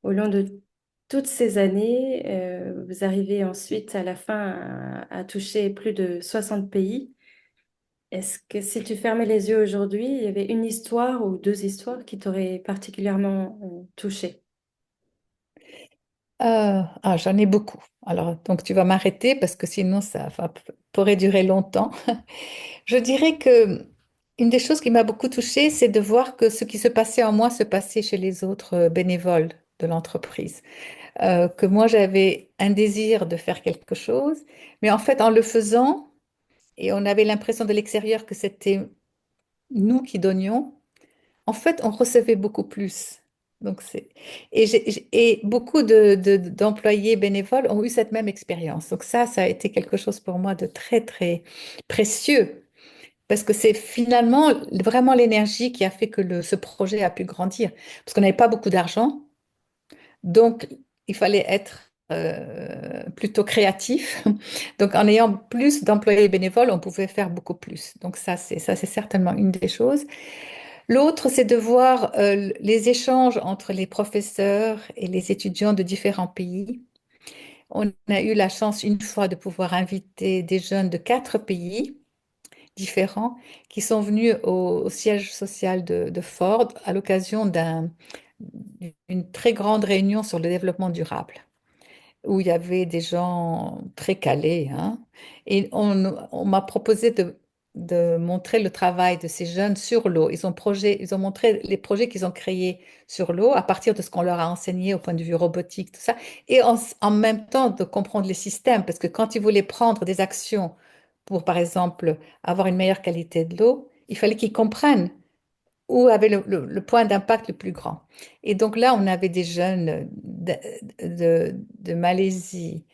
au long de toutes ces années, vous arrivez ensuite à la fin à toucher plus de 60 pays. Est-ce que si tu fermais les yeux aujourd'hui, il y avait une histoire ou deux histoires qui t'auraient particulièrement touché? J'en ai beaucoup. Alors, donc tu vas m'arrêter parce que sinon pourrait durer longtemps. Je dirais que une des choses qui m'a beaucoup touchée, c'est de voir que ce qui se passait en moi se passait chez les autres bénévoles de l'entreprise. Que moi, j'avais un désir de faire quelque chose, mais en fait, en le faisant, et on avait l'impression de l'extérieur que c'était nous qui donnions, en fait, on recevait beaucoup plus. Donc et beaucoup d'employés bénévoles ont eu cette même expérience. Donc ça a été quelque chose pour moi de très, très précieux parce que c'est finalement vraiment l'énergie qui a fait que ce projet a pu grandir. Parce qu'on n'avait pas beaucoup d'argent, donc il fallait être plutôt créatif. Donc en ayant plus d'employés bénévoles, on pouvait faire beaucoup plus. Donc ça, c'est certainement une des choses. L'autre, c'est de voir les échanges entre les professeurs et les étudiants de différents pays. On a eu la chance une fois de pouvoir inviter des jeunes de 4 pays différents qui sont venus au siège social de Ford à l'occasion d'une très grande réunion sur le développement durable où il y avait des gens très calés, hein. Et on m'a proposé de montrer le travail de ces jeunes sur l'eau. Ils ont montré les projets qu'ils ont créés sur l'eau à partir de ce qu'on leur a enseigné au point de vue robotique, tout ça. Et en même temps de comprendre les systèmes, parce que quand ils voulaient prendre des actions pour, par exemple, avoir une meilleure qualité de l'eau, il fallait qu'ils comprennent où avait le point d'impact le plus grand. Et donc là, on avait des jeunes de Malaisie,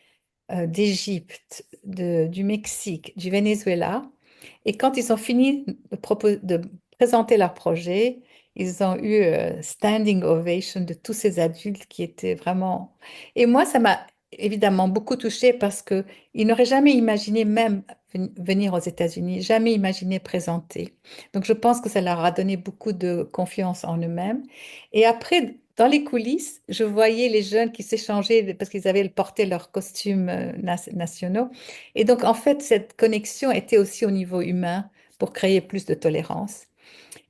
d'Égypte, du Mexique, du Venezuela. Et quand ils ont fini de présenter leur projet, ils ont eu standing ovation de tous ces adultes qui étaient vraiment... Et moi, ça m'a évidemment beaucoup touchée parce qu'ils n'auraient jamais imaginé même venir aux États-Unis, jamais imaginé présenter. Donc je pense que ça leur a donné beaucoup de confiance en eux-mêmes. Et après, dans les coulisses, je voyais les jeunes qui s'échangeaient parce qu'ils avaient porté leurs costumes nationaux. Et donc, en fait, cette connexion était aussi au niveau humain pour créer plus de tolérance.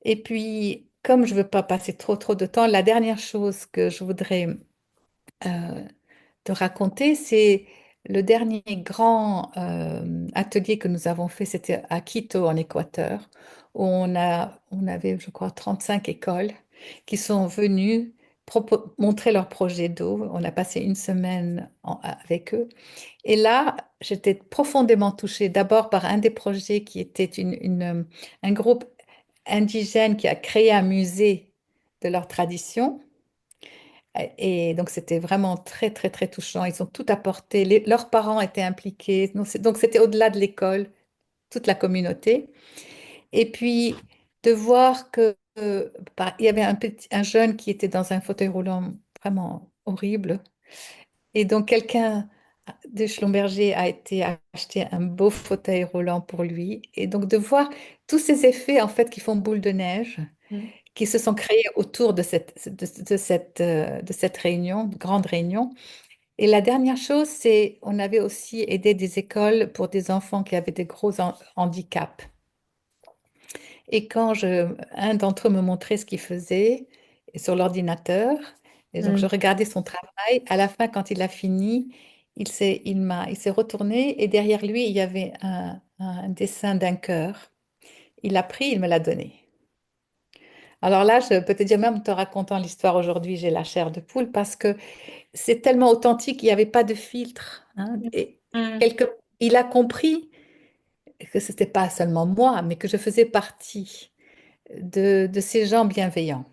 Et puis, comme je ne veux pas passer trop de temps, la dernière chose que je voudrais euh, te raconter, c'est le dernier grand atelier que nous avons fait, c'était à Quito, en Équateur, où on avait, je crois, 35 écoles qui sont venues montrer leur projet d'eau. On a passé une semaine avec eux. Et là, j'étais profondément touchée, d'abord par un des projets qui était un groupe indigène qui a créé un musée de leur tradition. Et donc, c'était vraiment très, très, très touchant. Ils ont tout apporté. Leurs parents étaient impliqués. Donc, c'était au-delà de l'école, toute la communauté. Et puis, de voir il y avait un jeune qui était dans un fauteuil roulant vraiment horrible. Et donc, quelqu'un de Schlumberger a été acheter un beau fauteuil roulant pour lui. Et donc, de voir tous ces effets, en fait, qui font boule de neige, Mm. qui se sont créés autour de cette réunion, grande réunion. Et la dernière chose, c'est on avait aussi aidé des écoles pour des enfants qui avaient des gros handicaps. Et un d'entre eux me montrait ce qu'il faisait sur l'ordinateur, et donc je Mm. regardais son travail. À la fin, quand il a fini, il s'est retourné et derrière lui, il y avait un dessin d'un cœur. Il l'a pris, il me l'a donné. Alors là, je peux te dire, même en te racontant l'histoire aujourd'hui, j'ai la chair de poule parce que c'est tellement authentique, il n'y avait pas de filtre, hein. Et Mm. quelque, il a compris que ce n'était pas seulement moi, mais que je faisais partie de ces gens bienveillants.